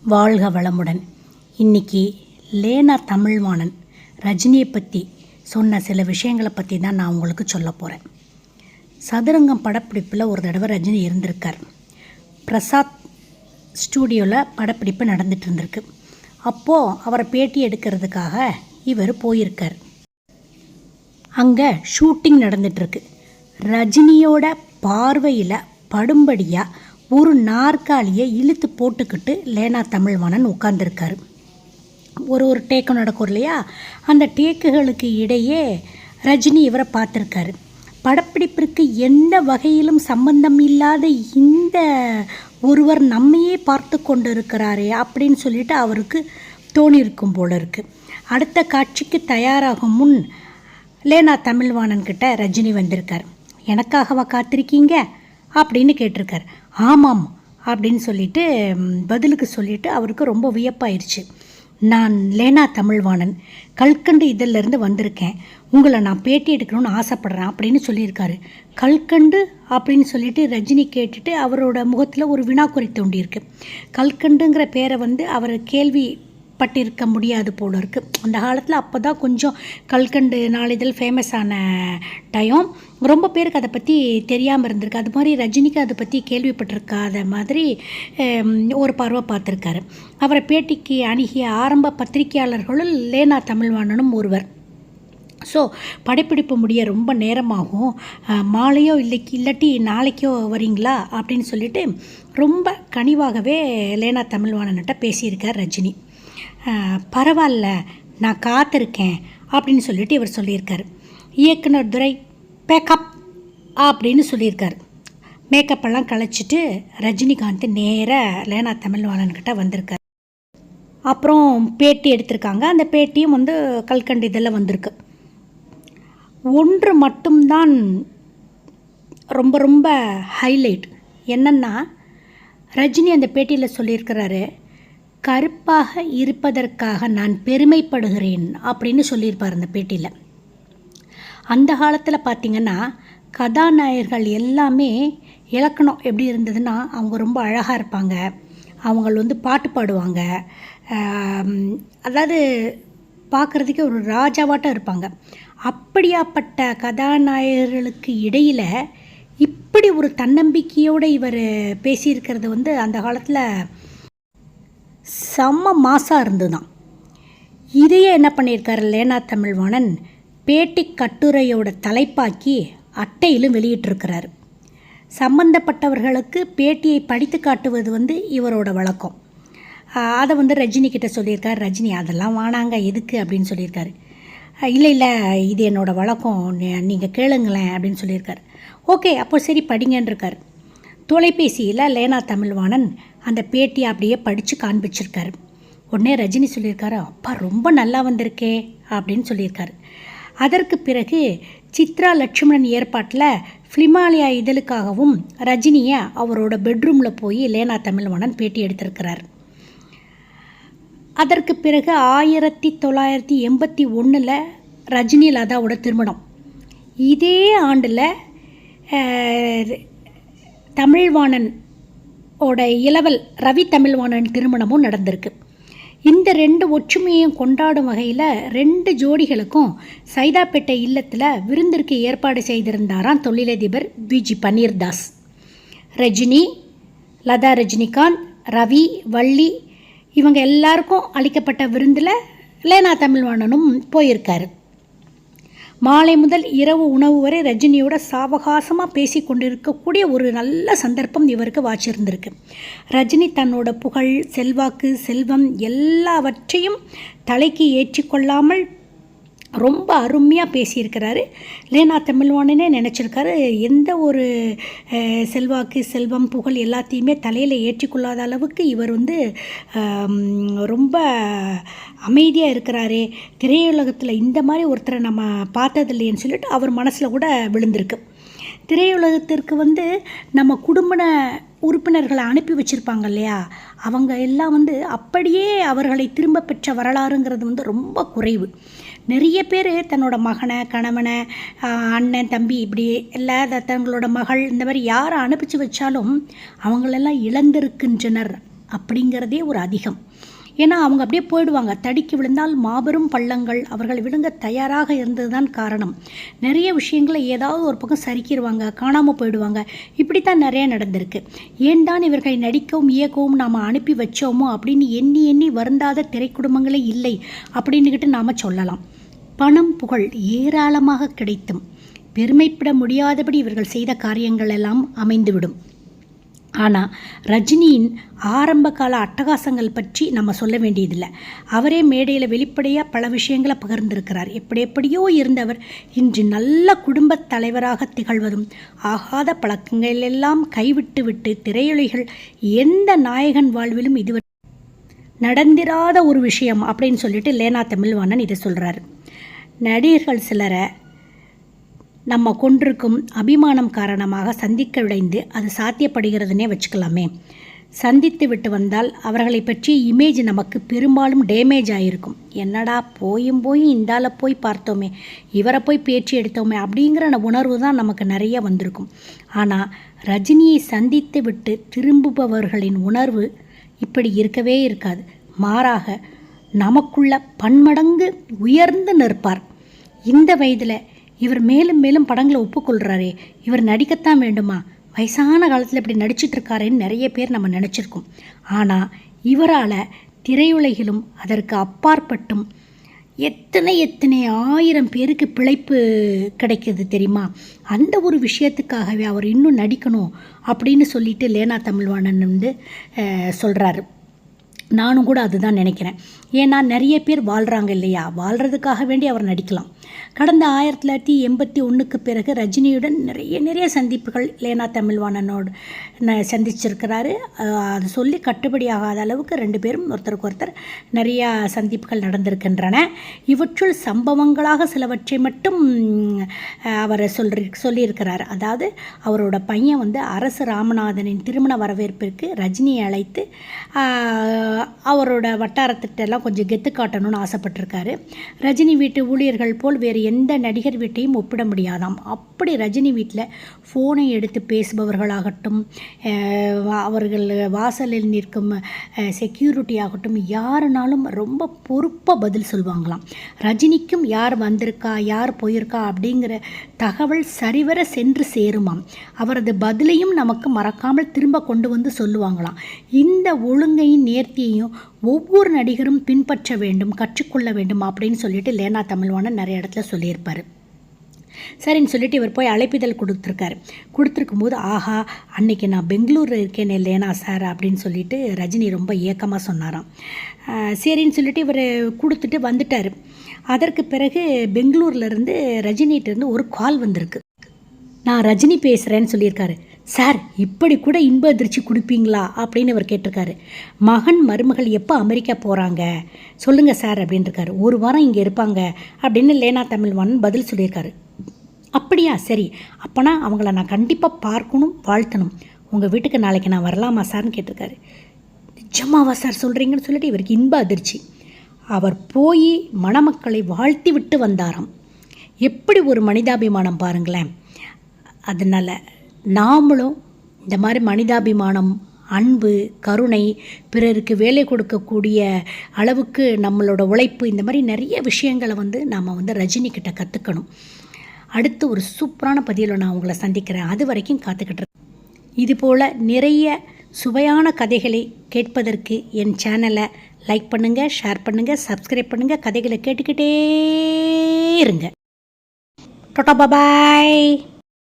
வாழ்க வளமுடன். இன்றைக்கி லேனா தமிழ்வாணன் ரஜினியை பற்றி சொன்ன சில விஷயங்களை பற்றி தான் நான் உங்களுக்கு சொல்ல போகிறேன். சதுரங்கம் படப்பிடிப்பில் ஒரு தடவை ரஜினி இருந்திருக்கார். பிரசாத் ஸ்டூடியோவில் படப்பிடிப்பு நடந்துட்டு இருந்திருக்கு. அப்போது அவரை பேட்டி எடுக்கிறதுக்காக இவர் போயிருக்கார். அங்கே ஷூட்டிங் நடந்துகிட்ருக்கு. ரஜினியோட பார்வையில் படும்படியாக ஒரு நாற்காலியை இழுத்து போட்டுக்கிட்டு லேனா தமிழ்வாணன் உட்கார்ந்துருக்காரு. ஒரு டேக்கு நடக்கும் இல்லையா, அந்த டேக்குகளுக்கு இடையே ரஜினி இவரை பார்த்துருக்காரு. படப்பிடிப்பிற்கு எந்த வகையிலும் சம்பந்தம் இல்லாத இந்த ஒருவர் நம்மையே பார்த்து கொண்டு இருக்கிறாரே அப்படின்னு சொல்லிட்டு அவருக்கு தோணியிருக்கும் போல இருக்குது. அடுத்த காட்சிக்கு தயாராகும் முன் லேனா தமிழ்வாணன் கிட்ட ரஜினி வந்திருக்கார். எனக்காகவா காத்திருக்கீங்க அப்படின்னு கேட்டிருக்கார். ஆமாம் அப்படின்னு சொல்லிட்டு பதிலுக்கு சொல்லிவிட்டு அவருக்கு ரொம்ப வியப்பாயிருச்சு. நான் லேனா தமிழ்வாணன், கல்கண்டு இதழிலேருந்து வந்திருக்கேன், உங்களை நான் பேட்டி எடுக்கணும்னு ஆசைப்பட்றேன் அப்படின்னு சொல்லியிருக்காரு. கல்கண்டு அப்படின்னு சொல்லிட்டு ரஜினி கேட்டுட்டு அவரோட முகத்தில் ஒரு வினாக்குறி தோண்டியிருக்கு. கல்கண்டுங்கிற பேரை அவர் கேள்விப்பட்டிருக்க முடியாது போல இருக்குது. அந்த காலத்தில் அப்போ தான் கொஞ்சம் கல்கண்டு நாளிதழ் ஃபேமஸான டைம். ரொம்ப பேருக்கு அதை பற்றி தெரியாமல் இருந்திருக்கு. அது மாதிரி ரஜினிக்கு அதை பற்றி கேள்விப்பட்டிருக்காத மாதிரி ஒரு பார்வை பார்த்துருக்காரு. அவரை பேட்டிக்கு அணுகிய ஆரம்ப பத்திரிகையாளர்களும் லேனா தமிழ்வாணனும் ஒருவர். ஸோ படப்பிடிப்பு முடிய ரொம்ப நேரமாகும், மாலையோ இல்லாட்டி நாளைக்கோ வரீங்களா அப்படின்னு சொல்லிட்டு ரொம்ப கனிவாகவே லேனா தமிழ்வாணன்கிட்ட பேசியிருக்கார் ரஜினி. பரவாயில்ல, நான் காத்திருக்கேன் அப்படின்னு சொல்லிட்டு இவர் சொல்லியிருக்காரு. இயக்குனர் துரை பேக்கப் அப்படின்னு சொல்லியிருக்காரு. மேக்கப்பெல்லாம் கழிச்சிட்டு ரஜினிகாந்த் நேராக லேனா தமிழ்வாணன்கிட்ட வந்திருக்கார். அப்புறம் பேட்டி எடுத்திருக்காங்க. அந்த பேட்டியும் கல்கண்டு இதெல்லாம் வந்திருக்கு. ஒன்று மட்டும்தான் ரொம்ப ரொம்ப ஹைலைட். என்னென்னா, ரஜினி அந்த பேட்டியில் சொல்லியிருக்கிறாரு, கருப்பாக இருப்பதற்காக நான் பெருமைப்படுகிறேன் அப்படின்னு சொல்லியிருப்பார் அந்த பேட்டியில். அந்த காலத்தில் பார்த்திங்கன்னா கதாநாயகர்கள் எல்லாமே இலக்கணம் எப்படி இருந்ததுன்னா, அவங்க ரொம்ப அழகாக இருப்பாங்க, அவங்க பாட்டு பாடுவாங்க, அதாவது பார்க்குறதுக்கே ஒரு ராஜாவாட்டம் இருப்பாங்க. அப்படியாப்பட்ட கதாநாயகர்களுக்கு இடையில் இப்படி ஒரு தன்னம்பிக்கையோடு இவர் பேசியிருக்கிறது அந்த காலத்தில் செம்ம மாசாக இருந்துதான். இதையே என்ன பண்ணியிருக்காரு லேனா தமிழ்வாணன் பேட்டி கட்டுரையோட தலைப்பாக்கி அட்டையிலும் வெளியிட்டிருக்கிறார். சம்பந்தப்பட்டவர்களுக்கு பேட்டியை படித்து காட்டுவது இவரோட வழக்கம். அதை ரஜினி கிட்ட சொல்லியிருக்காரு. ரஜினி அதெல்லாம் வானாங்க எதுக்கு அப்படின்னு சொல்லியிருக்காரு. இல்லை இது என்னோடய வழக்கம், நீங்கள் கேளுங்களேன் அப்படின்னு சொல்லியிருக்காரு. ஓகே, அப்போ சரி படிங்கன்னு இருக்கார். தொலைபேசியில் லேனா தமிழ்வாணன் அந்த பேட்டியை அப்படியே படித்து காண்பிச்சிருக்காரு. உடனே ரஜினி சொல்லியிருக்காரு, அப்பா ரொம்ப நல்லா வந்திருக்கே அப்படின்னு சொல்லியிருக்காரு. அதற்கு பிறகு சித்ரா லட்சுமணன் ஏற்பாட்டில் ஃபிலிமாலயா இதழுக்காகவும் ரஜினியை அவரோட பெட்ரூமில் போய் லேனா தமிழ்வாணன் பேட்டி எடுத்திருக்கிறார். அதற்கு பிறகு 1981 ரஜினி லதாவோட திருமணம். இதே ஆண்டில் தமிழ்வாணன் இளவல் ரவி தமிழ்வாணன் திருமணமும் நடந்திருக்கு. இந்த ரெண்டு ஒற்றுமையும் கொண்டாடும் வகையில் ரெண்டு ஜோடிகளுக்கும் சைதாப்பேட்டை இல்லத்தில் விருந்திற்கு ஏற்பாடு செய்திருந்தாராம் தொழிலதிபர் விஜி பன்னீர்தாஸ். ரஜினி, லதா, ரஜினிகாந்த், ரவி, வள்ளி இவங்க எல்லாருக்கும் அளிக்கப்பட்ட விருந்தில் லேனா தமிழ்வாணனும் போயிருக்காரு. மாலை முதல் இரவு உணவு வரை ரஜினியோட சாவகாசமாக பேசி கொண்டிருக்கக்கூடிய ஒரு நல்ல சந்தர்ப்பம் இவருக்கு வாச்சிருந்திருக்கு. ரஜினி தன்னோட புகழ், செல்வாக்கு, செல்வம் எல்லாவற்றையும் தலைக்கு ஏற்றிக்கொள்ளாமல் ரொம்ப அருமையாக பேசியிருக்கிறாரு. லேனா தமிழ்வாணனே நினச்சிருக்காரு, எந்த ஒரு செல்வாக்கு, செல்வம், புகழ் எல்லாத்தையுமே தலையில் ஏற்றிக்கொள்ளாத அளவுக்கு இவர் ரொம்ப அமைதியாக இருக்கிறாரே, திரையுலகத்தில் இந்த மாதிரி ஒருத்தரை நம்ம பார்த்ததில்லைன்னு சொல்லிட்டு அவர் மனசில் கூட விழுந்திருக்கு. திரையுலகத்திற்கு நம்ம குடும்ப உறுப்பினர்களை அனுப்பி வச்சுருப்பாங்க இல்லையா, அவங்க எல்லாம் அப்படியே அவர்களை திரும்ப பெற்ற வரலாறுங்கிறது ரொம்ப குறைவு. நிறைய பேர் தன்னோட மகனை, கணவனை, அண்ணன், தம்பி இப்படி எல்லா தங்களோட மகள் இந்த மாதிரி யாரை அனுப்பிச்சு வச்சாலும் அவங்களெல்லாம் இழந்திருக்கின்றனர் அப்படிங்கிறதே ஒரு அதிகம். ஏன்னா அவங்க அப்படியே போயிடுவாங்க. தடிக்கு விழுந்தால் மாபெரும் பள்ளங்கள் அவர்கள் விழுங்க தயாராக இருந்தது தான் காரணம். நிறைய விஷயங்களை ஏதாவது ஒரு பக்கம் சறுக்கிடுவாங்க, காணாமல் போயிடுவாங்க. இப்படித்தான் நிறைய நடந்திருக்கு. ஏன் தான் இவர்களை நடிக்கவும் இயக்கவும் நாம் அனுப்பி வச்சோமோ அப்படின்னு எண்ணி எண்ணி வருந்தாத திரைக்குடும்பங்களே இல்லை அப்படின்னுக்கிட்டு நாம் சொல்லலாம். பணம் புகழ் ஏராளமாக கிடைத்தும் பெருமைப்பட முடியாதபடி இவர்கள் செய்த காரியங்கள் எல்லாம் அமைந்துவிடும். ஆனால் ரஜினியின் ஆரம்ப கால அட்டகாசங்கள் பற்றி நம்ம சொல்ல வேண்டியதில்லை. அவரே மேடையில் வெளிப்படையாக பல விஷயங்களை பகிர்ந்திருக்கிறார். எப்படியோ இருந்தவர் இன்று நல்ல குடும்பத் தலைவராக திகழ்வதும் ஆகாத பழக்கங்கள் எல்லாம் கைவிட்டு விட்டு திரையுலகில் எந்த நாயகன் வாழ்விலும் இதுவரை நடந்திராத ஒரு விஷயம் அப்படின்னு சொல்லிட்டு லேனா தமிழ்வாணன் இதை சொல்கிறார். நடிகர்கள் சிலரை நம்ம கொண்டிருக்கும் அபிமானம் காரணமாக சந்திக்க விளைந்து அது சாத்தியப்படுகிறதுனே வச்சுக்கலாமே. சந்தித்து விட்டு வந்தால் அவர்களை பற்றிய இமேஜ் நமக்கு பெரும்பாலும் டேமேஜ் ஆகிருக்கும். என்னடா போயும் இந்தால போய் பார்த்தோமே, இவரை போய் பேச்சு எடுத்தோமே அப்படிங்கிற உணர்வு தான் நமக்கு நிறைய வந்திருக்கும். ஆனால் ரஜினியை சந்தித்து விட்டு திரும்புபவர்களின் உணர்வு இப்படி இருக்கவே இருக்காது. மாறாக நமக்குள்ள பன்மடங்கு உயர்ந்து நிற்பார். இந்த வயதில் இவர் மேலும் மேலும் படங்களை ஒப்புக்கொள்கிறாரே, இவர் நடிக்கத்தான் வேண்டுமா, வயசான காலத்தில் இப்படி நடிச்சிட்ருக்காரேன்னு நிறைய பேர் நம்ம நினச்சிருக்கோம். ஆனால் இவரால் திரையுலகிலும் அதற்கு அப்பாற்பட்டும் எத்தனை 1000 பேருக்கு பிழைப்பு கிடைக்கிது தெரியுமா. அந்த ஒரு விஷயத்துக்காகவே அவர் இன்னும் நடிக்கணும் அப்படின்னு சொல்லிட்டு லேனா தமிழ்வாணன் சொல்கிறாரு. நானும் கூட அதுதான் நினைக்கிறேன். ஏன்னா நிறைய பேர் வாழ்கிறாங்க இல்லையா, வாழ்கிறதுக்காக வேண்டி அவர் நடிக்கலாம். கடந்த 1981க்கு பிறகு ரஜினியுடன் நிறைய சந்திப்புகள் லேனா தமிழ்வாணனோடு சந்திச்சிருக்கிறாரு. அது சொல்லி கட்டுப்படியாகாத அளவுக்கு 2 பேரும் ஒருத்தருக்கு ஒருத்தர் நிறையா சந்திப்புகள் நடந்திருக்கின்றன. இவற்றுள் சம்பவங்களாக சிலவற்றை மட்டும் அவர் சொல்லியிருக்கிறார். அதாவது அவரோட பையன் அரசு ராமநாதனின் திருமண வரவேற்பிற்கு ரஜினியை அழைத்து அவரோட வட்டாரத்திட்டெல்லாம் கொஞ்சம் கெத்து காட்டணும்னு ஆசைப்பட்டிருக்காரு. ரஜினி வீட்டு ஊழியர்கள் போல் வேறு எந்த நடிகர் வீட்டையும் ஒப்பிட முடியாதாம். அப்படி ரஜினி வீட்டில் ஃபோனை எடுத்து பேசுபவர்களாகட்டும், அவர்கள் வாசலில் நிற்கும் செக்யூரிட்டி ஆகட்டும், யாருனாலும் ரொம்ப பொறுப்பாக பதில் சொல்லுவாங்களாம். ரஜினிக்கும் யார் வந்திருக்கா யார் போயிருக்கா அப்படிங்கிற தகவல் சரிவர சென்று சேருமாம். அவரது பதிலையும் நமக்கு மறக்காமல் திரும்ப கொண்டு வந்து சொல்லுவாங்களாம். இந்த ஒழுங்கையும் நேர்த்தியையும் ஒவ்வொரு நடிகரும் பின்பற்ற வேண்டும், கற்றுக்கொள்ள வேண்டும் அப்படின்னு சொல்லிட்டு லேனா தமிழ்வாணன் நிறைய இடத்துல சொல்லியிருப்பார். சரின்னு சொல்லிட்டு இவர் போய் அழைப்பிதழ் கொடுத்துருக்கும் போது, ஆஹா அன்னைக்கு நான் பெங்களூரில் இருக்கேனே லேனா சார் அப்படின்னு சொல்லிட்டு ரஜினி ரொம்ப ஏக்கமாக சொன்னாராம். சரின்னு சொல்லிட்டு இவர் கொடுத்துட்டு வந்துட்டார். அதற்கு பிறகு பெங்களூர்லேருந்து ரஜினிகிட்டேருந்து ஒரு கால் வந்திருக்கு. நான் ரஜினி பேசுகிறேன்னு சொல்லியிருக்காரு. சார் இப்படி கூட இன்ப அதிர்ச்சி கொடுப்பீங்களா அப்படின்னு அவர் கேட்டிருக்காரு. மகன் மருமகள் எப்போ அமெரிக்கா போகிறாங்க சொல்லுங்கள் சார் அப்படின்ட்டுருக்காரு. 1 வாரம் இங்கே இருப்பாங்க அப்படின்னு லேனா தமிழ்வாணன் பதில் சொல்லியிருக்காரு. அப்படியா, சரி, அப்போனா அவங்கள நான் கண்டிப்பாக பார்க்கணும், வாழ்த்தணும். உங்கள் வீட்டுக்கு நாளைக்கு நான் வரலாமா சார்னு கேட்டிருக்காரு. நிஜமாவா சார் சொல்கிறீங்கன்னு சொல்லிட்டு இவருக்கு இன்ப அதிர்ச்சி. அவர் போய் மணமக்களை வாழ்த்தி விட்டு வந்தாராம். எப்படி ஒரு மனிதாபிமானம் பாருங்களேன். அதனால் நாமளும் இந்த மாதிரி மனிதாபிமானம், அன்பு, கருணை, பிறருக்கு வேலை கொடுக்கக்கூடிய அளவுக்கு நம்மளோட உழைப்பு, இந்த மாதிரி நிறைய விஷயங்களை நாம் ரஜினிக்கிட்ட கற்றுக்கணும். அடுத்து ஒரு சூப்பரான பதிவில் நான் உங்களை சந்திக்கிறேன். அது வரைக்கும் காத்துக்கிட்டு இதுபோல் நிறைய சுவையான கதைகளை கேட்பதற்கு என் சேனலை லைக் பண்ணுங்கள், ஷேர் பண்ணுங்கள், சப்ஸ்கிரைப் பண்ணுங்கள். கதைகளை கேட்டுக்கிட்டே இருங்க. டாடா பாய்.